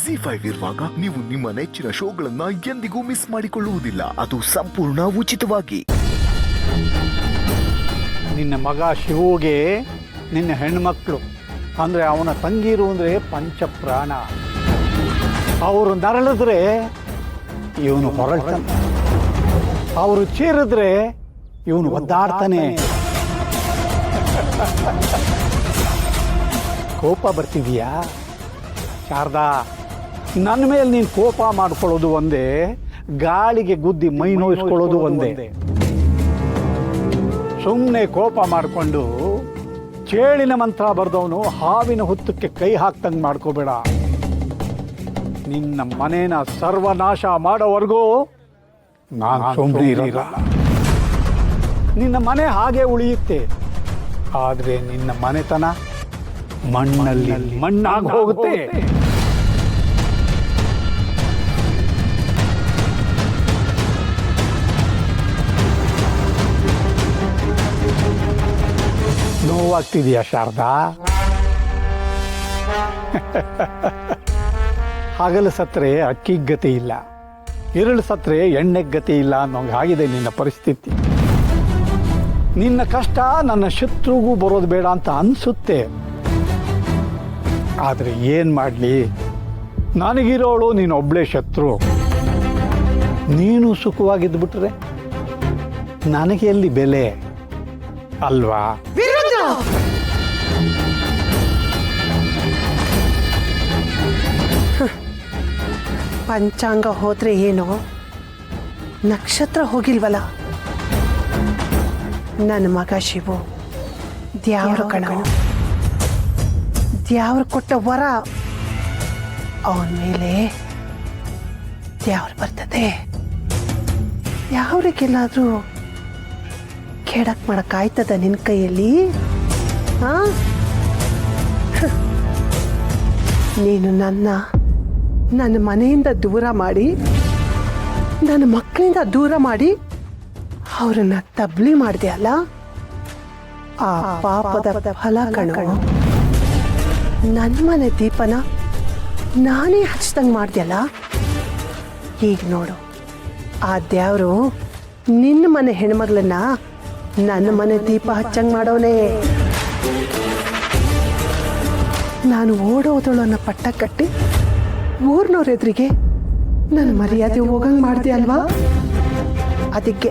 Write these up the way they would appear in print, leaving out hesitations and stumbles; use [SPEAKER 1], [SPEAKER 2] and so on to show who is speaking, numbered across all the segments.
[SPEAKER 1] ಜಿ5 ಇರುವಾಗ ನೀವು ನಿಮ್ಮ ನೆಚ್ಚಿನ ಶೋಗಳನ್ನ ಎಂದಿಗೂ ಮಿಸ್ ಮಾಡಿಕೊಳ್ಳುವುದಿಲ್ಲ. ಅದು ಸಂಪೂರ್ಣ ಉಚಿತವಾಗಿ.
[SPEAKER 2] ನಿನ್ನ ಮಗ ಶಿವುಗೆ ನಿನ್ನ ಹೆಣ್ಮಕ್ಳು ಅಂದರೆ ಅವನ ತಂಗಿರು ಅಂದರೆ ಪಂಚಪ್ರಾಣ. ಅವರು ನರಳಿದ್ರೆ ಇವನು ಹೊರಳ್ತಾನೆ, ಅವರು ಚೀರಿದ್ರೆ ಇವನು ಒದ್ದಾಡ್ತಾನೆ. ಕೋಪ ಬರ್ತಿದೀಯಾ ಶಾರದಾ? ನನ್ನ ಮೇಲೆ ನೀನು ಕೋಪ ಮಾಡ್ಕೊಳ್ಳೋದು ಒಂದೇ, ಗಾಳಿಗೆ ಗುದ್ದಿ ಮೈ ನೋಯಿಸ್ಕೊಳ್ಳೋದು ಒಂದೇ. ಸುಮ್ಮನೆ ಕೋಪ ಮಾಡಿಕೊಂಡು ಚೇಳಿನ ಮಂತ್ರ ಬರೆದವನು ಹಾವಿನ ಹುತ್ತಕ್ಕೆ ಕೈ ಹಾಕ್ತಂಗೆ ಮಾಡ್ಕೋಬೇಡ. ನಿನ್ನ ಮನೇನ ಸರ್ವನಾಶ ಮಾಡೋವರೆಗೂ ನಾನು ಸುಮ್ಮನೆ ಇರಲ್ಲ. ನಿನ್ನ ಮನೆ ಹಾಗೆ ಉಳಿಯುತ್ತೆ, ಆದರೆ ನಿನ್ನ ಮನೆತನ ಮಣ್ಣಲ್ಲಿ ಮಣ್ಣಾಗಿ ಹೋಗುತ್ತೆ. ನೋವಾಗ್ತಿದೆಯಾ ಶಾರದಾ? ಹಗಲು ಸತ್ರೆ ಅಕ್ಕಿಗೆ ಗತಿ ಇಲ್ಲ, ಇರಳು ಸತ್ರೆ ಎಣ್ಣೆಗೆ ಗತಿ ಇಲ್ಲ ಅನ್ನೋಂಗಾಗಿದೆ ನಿನ್ನ ಪರಿಸ್ಥಿತಿ. ನಿನ್ನ ಕಷ್ಟ ನನ್ನ ಶತ್ರುಗೂ ಬರೋದು ಬೇಡ ಅಂತ ಅನಿಸುತ್ತೆ, ಆದರೆ ಏನು ಮಾಡಲಿ, ನನಗಿರೋಳು ನೀನೊಬ್ಬಳೇ ಶತ್ರು. ನೀನು ಸುಖವಾಗಿದ್ದುಬಿಟ್ರೆ ನನಗೆ ಎಲ್ಲಿ ಬೆಲೆ ಅಲ್ವಾ?
[SPEAKER 3] ಪಂಚಾಂಗ ಹೋದ್ರೆ ಏನೋ, ನಕ್ಷತ್ರ ಹೋಗಿಲ್ವಲ್ಲ. ನನ್ನ ಮಗ ಶಿವು ದ್ಯಾವ್ರ ಕಣ, ದ್ಯಾವ್ರ ಕೊಟ್ಟ ವರ ಅವನ ಮೇಲೆ ದ್ಯಾವ್ರ ಬರ್ತದೆ. ಯಾವ್ರಿಗೆಲ್ಲಾದ್ರೂ ಕೆಡಕ್ ಮಾಡಕ್ಕಾಯ್ತದ ನಿನ್ನ ಕೈಯಲ್ಲಿ? ಹಾ, ನೀನು ನನ್ನ ಮನೆಯಿಂದ ದೂರ ಮಾಡಿ, ನನ್ನ ಮಕ್ಕಳಿಂದ ದೂರ ಮಾಡಿ ಅವರನ್ನ ತಬ್ಲಿ ಮಾಡಿದೆ ಅಲ್ಲ, ಆ ಪಾಪದ ಫಲ ಕಣೋ. ನನ್ನ ಮನೆ ದೀಪನ ನಾನೇ ಹಚ್ದಂಗೆ ಮಾಡ್ದೆಯಲ್ಲ, ಈಗ ನೋಡು ಆ ದ್ಯಾವ್ರು ನಿನ್ನ ಮನೆ ಹೆಣ್ಮಗಳನ್ನ ನನ್ನ ಮನೆ ದೀಪ ಹಚ್ಚಂಗೆ ಮಾಡೋನೆ. ನಾನು ಓಡೋದಳು ಅನ್ನೋ ಪಟ್ಟ ಕಟ್ಟಿ ಊರ್ನವ್ರ ಎದುರಿಗೆ ನನ್ನ ಮರ್ಯಾದೆ ಹೋಗಂಗೆ ಮಾಡಿದೆ ಅಲ್ವಾ? ಅದಕ್ಕೆ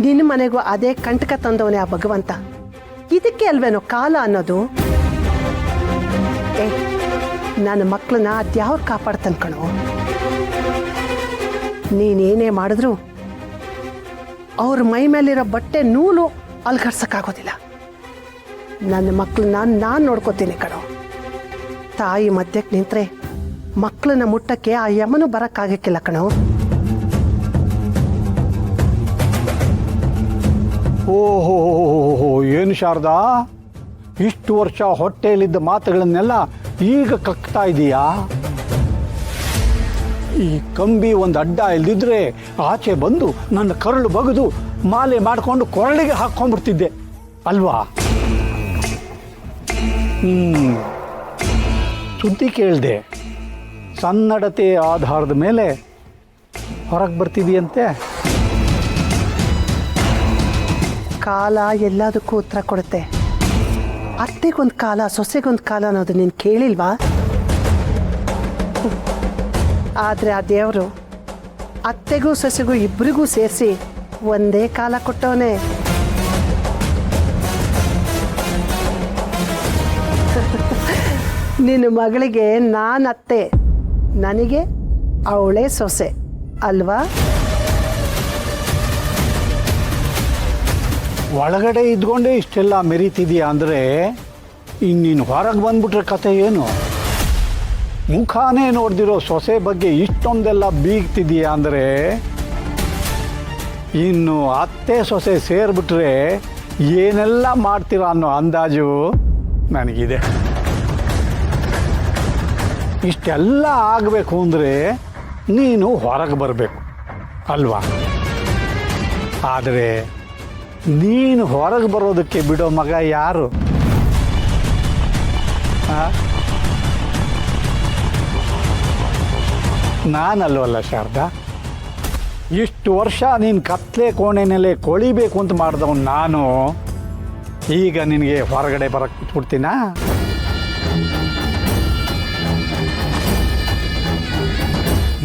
[SPEAKER 3] ನಿನ್ನ ಮನೆಗೂ ಅದೇ ಕಂಟಕ ತಂದವನೇ ಆ ಭಗವಂತ. ಇದಕ್ಕೆ ಅಲ್ವೇನೋ ಕಾಲ ಅನ್ನೋದು. ನನ್ನ ಮಕ್ಕಳನ್ನ ಅದ್ಯಾವ್ರು ಕಾಪಾಡ್ತಾನೆ ಕಣೋ. ನೀನೇನೇ ಮಾಡಿದ್ರು ಅವ್ರ ಮೈ ಮೇಲಿರೋ ಬಟ್ಟೆ ನೂಲು ಅಲ್ಗಡ್ಸಕ್ಕಾಗೋದಿಲ್ಲ. ನನ್ನ ಮಕ್ಕಳನ್ನ ನಾನು ನೋಡ್ಕೋತೀನಿ ಕಣೋ. ತಾಯಿ ಮಧ್ಯಕ್ಕೆ ನಿಂತ್ರೆ ಮಕ್ಕಳನ್ನ ಮುಟ್ಟಕ್ಕೆ ಆ ಯಮನು ಬರಕ್ಕಾಗಕ್ಕಿಲ್ಲ ಕಣೋ.
[SPEAKER 2] ಓಹೋ, ಏನು ಶಾರದಾ, ಇಷ್ಟು ವರ್ಷ ಹೊಟ್ಟೆಯಲ್ಲಿದ್ದ ಮಾತುಗಳನ್ನೆಲ್ಲ ಈಗ ಕಕ್ತಾ ಇದೀಯಾ? ಈ ಕಂಬಿ ಒಂದು ಅಡ್ಡ ಇಲ್ದಿದ್ರೆ ಆಚೆ ಬಂದು ನನ್ನ ಕರಳು ಬಗೆದು ಮಾಲೆ ಮಾಡಿಕೊಂಡು ಕೊರಳಿಗೆ ಹಾಕ್ಕೊಂಡ್ಬಿಡ್ತಿದ್ದೆ ಅಲ್ವಾ? ಸುದ್ದಿ ಕೇಳಿದೆ, ಸನ್ನಡತೆ ಆಧಾರದ ಮೇಲೆ ಹೊರಗೆ ಬರ್ತಿದೀಯಂತೆ.
[SPEAKER 3] ಕಾಲ ಎಲ್ಲದಕ್ಕೂ ಉತ್ತರ ಕೊಡುತ್ತೆ. ಅತ್ತೆಗೊಂದು ಕಾಲ, ಸೊಸೆಗೊಂದು ಕಾಲ ಅನ್ನೋದು ನೀನು ಕೇಳಿಲ್ವಾ? ಆದರೆ ಆ ದೇವರು ಅತ್ತೆಗೂ ಸೊಸೆಗೂ ಇಬ್ಬರಿಗೂ ಸೇರಿಸಿ ಒಂದೇ ಕಾಲ ಕೊಟ್ಟವನೇ. ನಿನ್ನ ಮಗಳಿಗೆ ನಾನು ಅತ್ತೆ, ನನಗೆ ಅವಳೇ ಸೊಸೆ ಅಲ್ವಾ?
[SPEAKER 2] ಒಳಗಡೆ ಇದ್ಕೊಂಡೇ ಇಷ್ಟೆಲ್ಲ ಮೆರೀತಿದೆಯಾ ಅಂದರೆ ಇನ್ನೀನು ಹೊರಗೆ ಬಂದ್ಬಿಟ್ರೆ ಕತೆ ಏನು? ಮುಖಾನೇ ನೋಡ್ದಿರೋ ಸೊಸೆ ಬಗ್ಗೆ ಇಷ್ಟೊಂದೆಲ್ಲ ಬೀಗ್ತಿದೆಯಾ ಅಂದರೆ ಇನ್ನು ಅತ್ತೆ ಸೊಸೆ ಸೇರಿಬಿಟ್ರೆ ಏನೆಲ್ಲ ಮಾಡ್ತೀರ ಅನ್ನೋ ಅಂದಾಜು ನನಗಿದೆ. ಇಷ್ಟೆಲ್ಲ ಆಗಬೇಕು ಅಂದರೆ ನೀನು ಹೊರಗೆ ಬರಬೇಕು ಅಲ್ವಾ? ಆದರೆ ನೀನು ಹೊರಗೆ ಬರೋದಕ್ಕೆ ಬಿಡೋ ಮಗ ಯಾರು? ನಾನಲ್ವಲ್ಲ ಶಾರದಾ, ಇಷ್ಟು ವರ್ಷ ನೀನು ಕತ್ಲೆ ಕೋಣೆನಲ್ಲೇ ಕೊಳಿಬೇಕು ಅಂತ ಮಾಡಿದವನು ನಾನು ಈಗ ನಿನಗೆ ಹೊರಗಡೆ ಬರಕ್ಕೆ ಬಿಟ್ಬಿಡ್ತೀನಾ?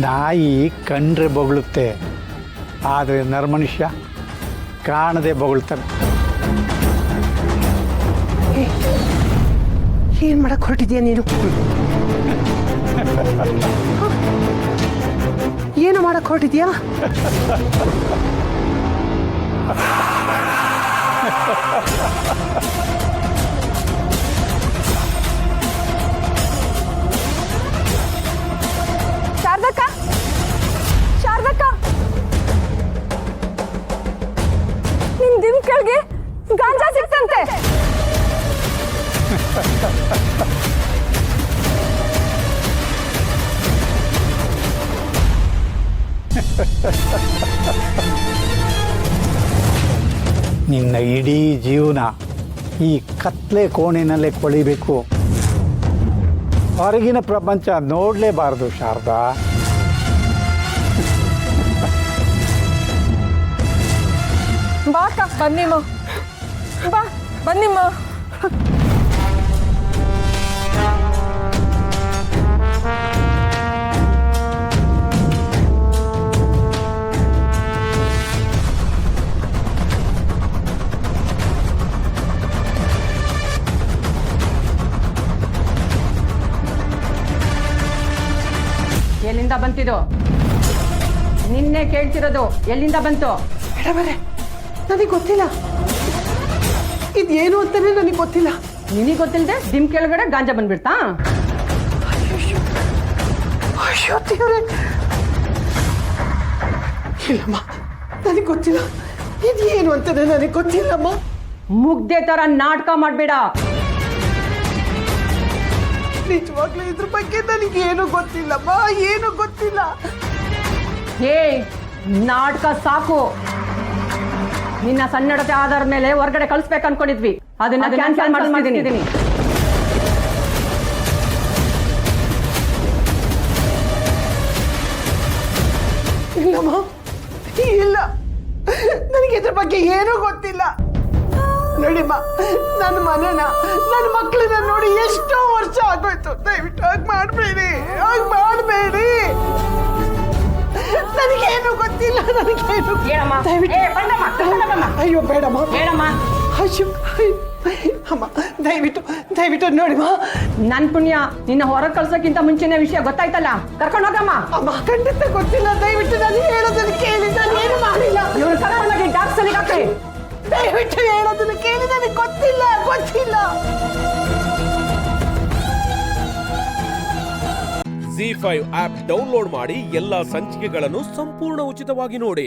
[SPEAKER 2] ನಾಯಿ ಕಂಡ್ರೆ ಬೊಗಳುತ್ತೆ, ಆದರೆ ನರಮನುಷ್ಯ ಕಾಣದೆ ಬೊಗಳ್ತಾನೆ.
[SPEAKER 3] ಏನು ಮಾಡಕ್ಕೆ ಹೊರಟಿದ್ಯಾ ನೀನು? ಏನು ಮಾಡಕ್ಕೆ ಹೊರಟಿದ್ಯಾ?
[SPEAKER 4] ಶಾರದಕ್ಕ, ಶಾರದಕ್ಕ, ನಿನ್ ದಿಮ್ ಕೆಳಗೆ ಗಾಂಜಾ ಸಿಕ್ತಂತೆ.
[SPEAKER 2] ನಿನ್ನ ಇಡೀ ಜೀವನ ಈ ಕತ್ಲೆ ಕೋಣೆನಲ್ಲೇ ಕೊಳಿಬೇಕು, ಹೊರಗಿನ ಪ್ರಪಂಚ ನೋಡಲೇಬಾರದು ಶಾರದಾ.
[SPEAKER 4] ಬಾ ಅಕ್ಕ, ಬನ್ನಿಮ್ಮ, ಬಾ ಬನ್ನಿಮ್ಮ.
[SPEAKER 5] ಎಲ್ಲಿಂದ ಬಂತಿದು? ನಿನ್ನೆ ಕೇಳ್ತಿರೋದು, ಎಲ್ಲಿಂದ ಬಂತು?
[SPEAKER 3] ಮೇಡಮರೇ, ನನಗೆ ಗೊತ್ತಿಲ್ಲ. ಇದೇನು ಅಂತಾನೆ ನನಗೆ ಗೊತ್ತಿಲ್ಲ.
[SPEAKER 5] ನಿನಗೆ ಗೊತ್ತಿಲ್ಲದೆ ದಿಮ್ ಕೆಳಗಡೆ ಗಾಂಜಾ ಬಂದ್ಬಿಡ್ತಾ?
[SPEAKER 3] ಅಯ್ಯೋ ದೇವ್ರೆ, ಇಲ್ಲಮ್ಮ, ನನಗೆ ಗೊತ್ತಿಲ್ಲ. ಇದೇನು ಅಂತಾನೆ ನನಗೆ ಗೊತ್ತಿಲ್ಲಮ್ಮ.
[SPEAKER 5] ಮುಗ್ದೆ ತರ ನಾಟಕ ಮಾಡಬೇಡ.
[SPEAKER 3] ನಿಜವಾಗ್ಲೂ ಇದ್ರ ಬಗ್ಗೆ ನನಗೇನು ಗೊತ್ತಿಲ್ಲಮ್ಮ, ಏನು ಗೊತ್ತಿಲ್ಲ.
[SPEAKER 5] ಹೇ, ನಾಟಕ ಸಾಕು. ನಿನ್ನ ಸನ್ನಡತೆ ಆಧಾರದ ಮೇಲೆ ಹೊರಗಡೆ ಕಳಿಸ್ಬೇಕು ಅನ್ಕೊಂಡಿದ್ವಿ, ಅದನ್ನ ಕ್ಯಾನ್ಸಲ್ ಮಾಡಿದ್ದೀನಿ.
[SPEAKER 3] ಇಲ್ಲಮ್ಮ, ಇಲ್ಲ, ನನಗೆ ಇದ್ರ ಬಗ್ಗೆ ಏನೂ ಗೊತ್ತಿಲ್ಲ. ನೋಡಿಮ್ಮ, ನನ್ನ ಮನೆನ, ನನ್ನ ಮಕ್ಕಳನ್ನ ನೋಡಿ ಎಷ್ಟೋ ವರ್ಷ ಆಗೋಯ್ತು. ದಯವಿಟ್ಟು ಹಾಗೆ ಮಾಡಬೇಡಿ, ಹಾಗೆ ಮಾಡಬೇಡಿ. ನನಗೇನು ಗೊತ್ತಿಲ್ಲ, ನನಗೇನು. ಅಯ್ಯೋ ಬೇಡಮ್ಮ, ಅಯ್ಯೋ ಅಮ್ಮ, ದಯವಿಟ್ಟು ನೋಡಿಮ್ಮ.
[SPEAKER 5] ನನ್ ಪುಣ್ಯ, ನಿನ್ನ ಹೊರಗೆ ಕಳ್ಸೋಕ್ಕಿಂತ ಮುಂಚೆನೇ ವಿಷಯ ಗೊತ್ತಾಯ್ತಲ್ಲ, ಕರ್ಕೊಂಡು ಹೋಗಮ್ಮ.
[SPEAKER 3] ಅಮ್ಮ, ಖಂಡಿತ ಗೊತ್ತಿಲ್ಲ. ದಯವಿಟ್ಟು ನಾನು ಹೇಳೋದನ್ನ ಕೇಳಿ, ನಾನು ಏನು ಮಾಡಿಲ್ಲ.
[SPEAKER 5] ಇವ್ರು ಕರ್ಕೊಂಡೋಗಿ ಡಾಕ್ಟರ್ಗೆ ಹಾಕಿ.
[SPEAKER 3] ದಯವಿಟ್ಟು ಹೇಳೋದನ್ನ ಕೇಳಿ, ನನಗೆ ಗೊತ್ತಿಲ್ಲ.
[SPEAKER 6] ZEE5 ಆಪ್ ಡೌನ್ಲೋಡ್ ಮಾಡಿ ಎಲ್ಲಾ ಸಂಚಿಕೆಗಳನ್ನು ಸಂಪೂರ್ಣ ಉಚಿತವಾಗಿ ನೋಡಿ.